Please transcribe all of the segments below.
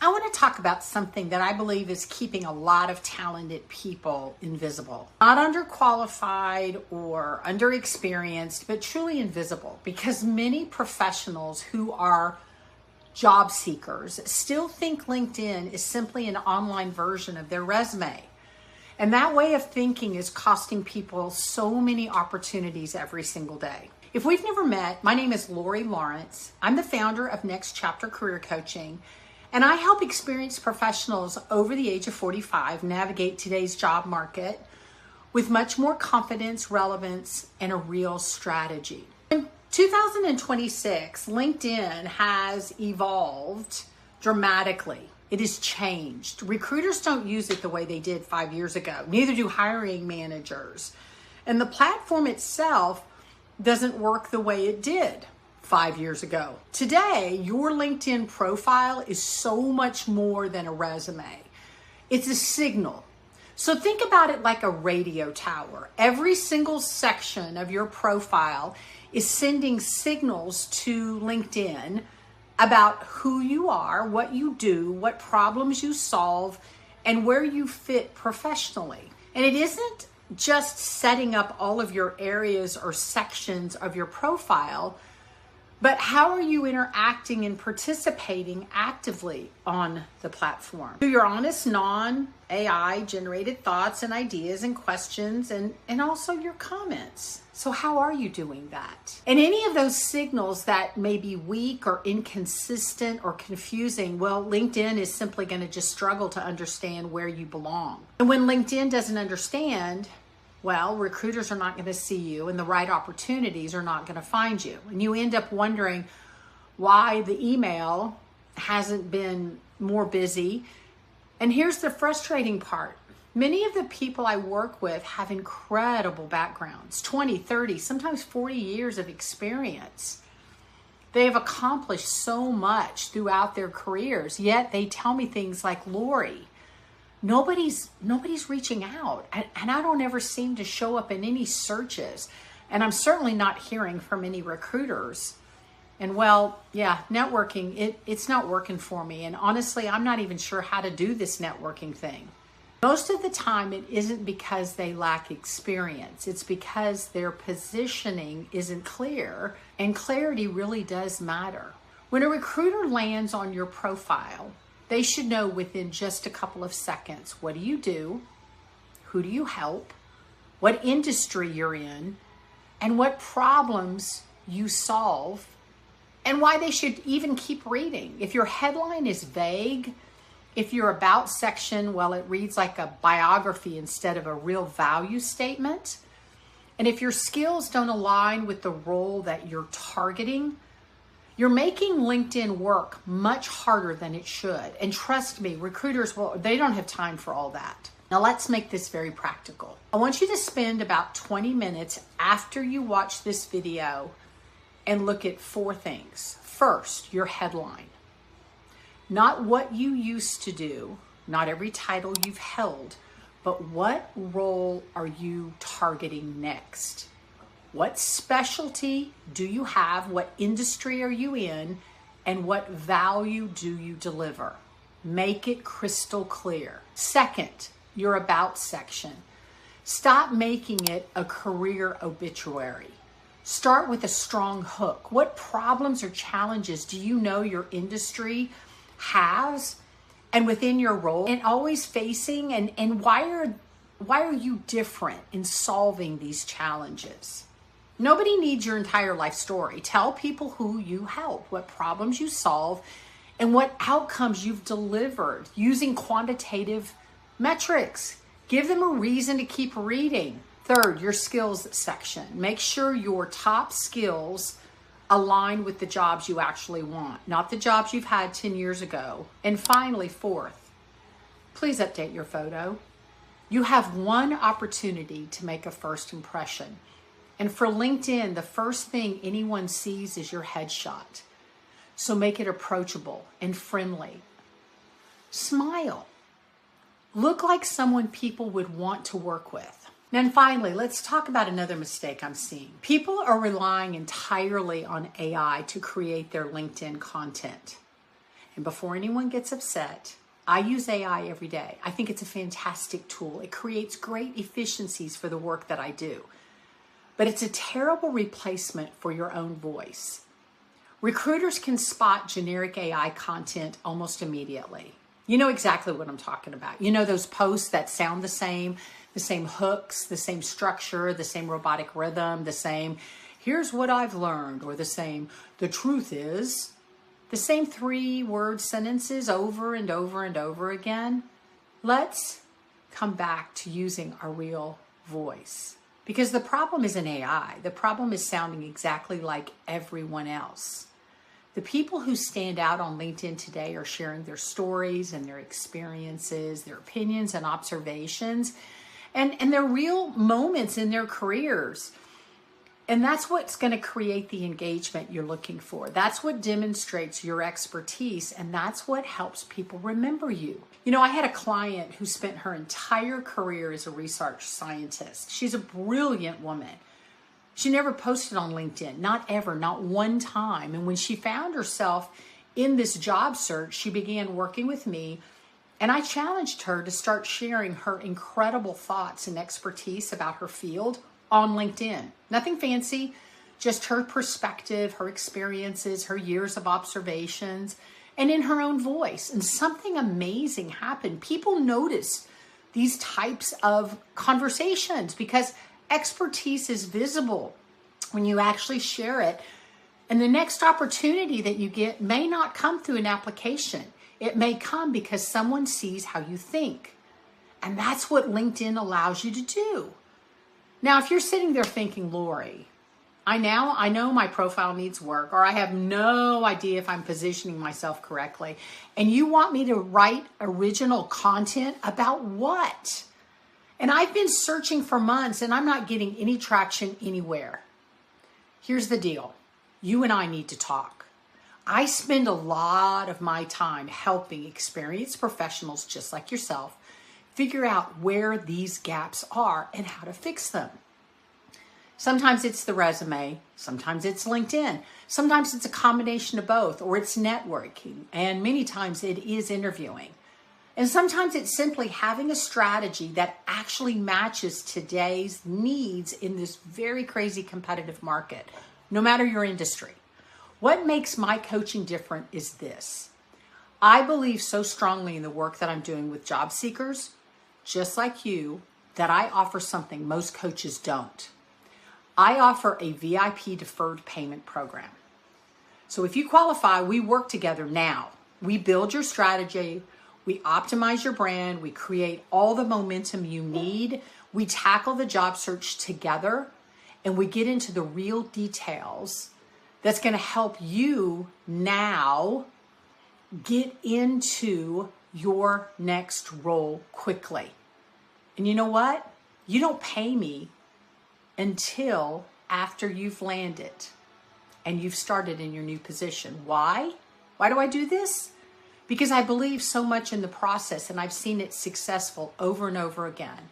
I want to talk about something that I believe is keeping a lot of talented people invisible. Not underqualified or underexperienced, but truly invisible, because many professionals who are job seekers still think LinkedIn is simply an online version of their resume. And that way of thinking is costing people so many opportunities every single day. If we've never met, my name is Lori Lawrence. I'm the founder of Next Chapter Career Coaching, and I help experienced professionals over the age of 45 navigate today's job market with much more confidence, relevance, and a real strategy. In 2026, LinkedIn has evolved dramatically. It has changed. Recruiters don't use it the way they did 5 years ago. Neither do hiring managers. And the platform itself doesn't work the way it did 5 years ago. Today, your LinkedIn profile is so much more than a resume. It's a signal. So think about it like a radio tower. Every single section of your profile is sending signals to LinkedIn about who you are, what you do, what problems you solve, and where you fit professionally. And it isn't just setting up all of your areas or sections of your profile, but how are you interacting and participating actively on the platform? Through your honest, non-AI generated thoughts and ideas and questions and also your comments. So how are you doing that? And any of those signals that may be weak or inconsistent or confusing, well, LinkedIn is simply going to just struggle to understand where you belong. And when LinkedIn doesn't understand, well, recruiters are not going to see you and the right opportunities are not going to find you. And you end up wondering why the email hasn't been more busy. And here's the frustrating part. Many of the people I work with have incredible backgrounds, 20, 30, sometimes 40 years of experience. They have accomplished so much throughout their careers, yet they tell me things like, Lori, nobody's reaching out, and I don't ever seem to show up in any searches, and I'm certainly not hearing from any recruiters. And well, yeah, networking, it's not working for me, and honestly, I'm not even sure how to do this networking thing. Most of the time, it isn't because they lack experience. It's because their positioning isn't clear, and clarity really does matter. When a recruiter lands on your profile, they should know within just a couple of seconds, what do you do? Who do you help? What industry you're in? And what problems you solve? And why they should even keep reading. If your headline is vague, if your about section, well, it reads like a biography instead of a real value statement. And if your skills don't align with the role that you're targeting, you're making LinkedIn work much harder than it should. And trust me, recruiters, well, they don't have time for all that. Now let's make this very practical. I want you to spend about 20 minutes after you watch this video and look at 4 things. First, your headline. Not what you used to do, not every title you've held, but what role are you targeting next? What specialty do you have? What industry are you in? And what value do you deliver? Make it crystal clear. Second, your about section. Stop making it a career obituary. Start with a strong hook. What problems or challenges do you know your industry has and within your role and always facing, and why are you different in solving these challenges? Nobody needs your entire life story. Tell people who you help, what problems you solve, and what outcomes you've delivered using quantitative metrics. Give them a reason to keep reading. Third, your skills section. Make sure your top skills align with the jobs you actually want, not the jobs you've had 10 years ago. And finally, fourth, please update your photo. You have one opportunity to make a first impression. And for LinkedIn, the first thing anyone sees is your headshot. So make it approachable and friendly. Smile. Look like someone people would want to work with. And finally, let's talk about another mistake I'm seeing. People are relying entirely on AI to create their LinkedIn content. And before anyone gets upset, I use AI every day. I think it's a fantastic tool. It creates great efficiencies for the work that I do. But it's a terrible replacement for your own voice. Recruiters can spot generic AI content almost immediately. You know exactly what I'm talking about. You know those posts that sound the same hooks, the same structure, the same robotic rhythm, the same, here's what I've learned, or the same, the truth is, the same 3-word sentences over and over and over again. Let's come back to using our real voice. Because the problem isn't AI. The problem is sounding exactly like everyone else. The people who stand out on LinkedIn today are sharing their stories and their experiences, their opinions and observations, and their real moments in their careers. And that's what's going to create the engagement you're looking for. That's what demonstrates your expertise, and that's what helps people remember you. You know, I had a client who spent her entire career as a research scientist. She's a brilliant woman. She never posted on LinkedIn, not ever, not one time. And when she found herself in this job search, she began working with me, and I challenged her to start sharing her incredible thoughts and expertise about her field on LinkedIn. Nothing fancy, just her perspective, her experiences, her years of observations, and in her own voice. And something amazing happened. People noticed these types of conversations because expertise is visible when you actually share it. And the next opportunity that you get may not come through an application. It may come because someone sees how you think. And that's what LinkedIn allows you to do. Now, if you're sitting there thinking, Lori, I know my profile needs work, or I have no idea if I'm positioning myself correctly, and you want me to write original content about what? And I've been searching for months and I'm not getting any traction anywhere. Here's the deal. You and I need to talk. I spend a lot of my time helping experienced professionals just like yourself figure out where these gaps are and how to fix them. Sometimes it's the resume, sometimes it's LinkedIn, sometimes it's a combination of both, or it's networking, and many times it is interviewing. And sometimes it's simply having a strategy that actually matches today's needs in this very crazy competitive market, no matter your industry. What makes my coaching different is this. I believe so strongly in the work that I'm doing with job seekers, just like you, that I offer something most coaches don't. I offer a VIP deferred payment program. So if you qualify, we work together now. We build your strategy, we optimize your brand, we create all the momentum you need, we tackle the job search together, and we get into the real details that's going to help you now get into your next role quickly. And you know what? You don't pay me until after you've landed and you've started in your new position. Why? Why do I do this? Because I believe so much in the process and I've seen it successful over and over again.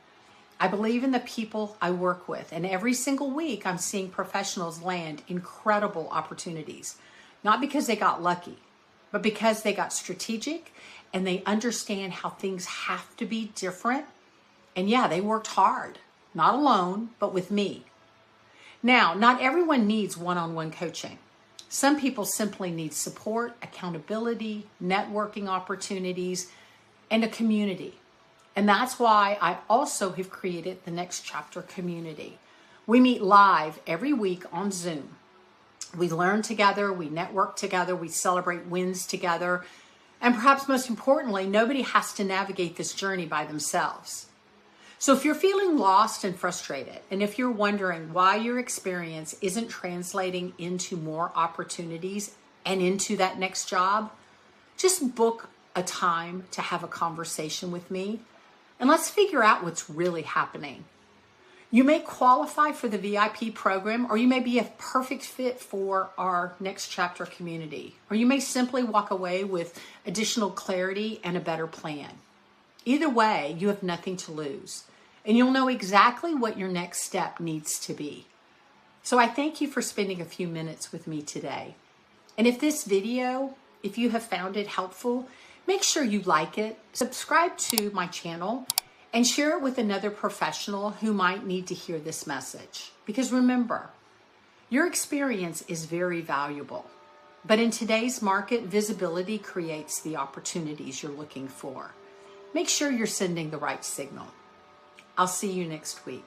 I believe in the people I work with, and every single week I'm seeing professionals land incredible opportunities, not because they got lucky, but because they got strategic and they understand how things have to be different. And yeah, they worked hard, not alone, but with me. Now, not everyone needs one-on-one coaching. Some people simply need support, accountability, networking opportunities, and a community. And that's why I also have created the Next Chapter community. We meet live every week on Zoom. We learn together, we network together, we celebrate wins together. And perhaps most importantly, nobody has to navigate this journey by themselves. So if you're feeling lost and frustrated, and if you're wondering why your experience isn't translating into more opportunities and into that next job, just book a time to have a conversation with me, and let's figure out what's really happening. You may qualify for the VIP program, or you may be a perfect fit for our Next Chapter community, or you may simply walk away with additional clarity and a better plan. Either way, you have nothing to lose, and you'll know exactly what your next step needs to be. So I thank you for spending a few minutes with me today. And if this video If you have found it helpful, make sure you like it, subscribe to my channel, and share it with another professional who might need to hear this message. Because remember, your experience is very valuable. But in today's market, visibility creates the opportunities you're looking for. Make sure you're sending the right signal. I'll see you next week.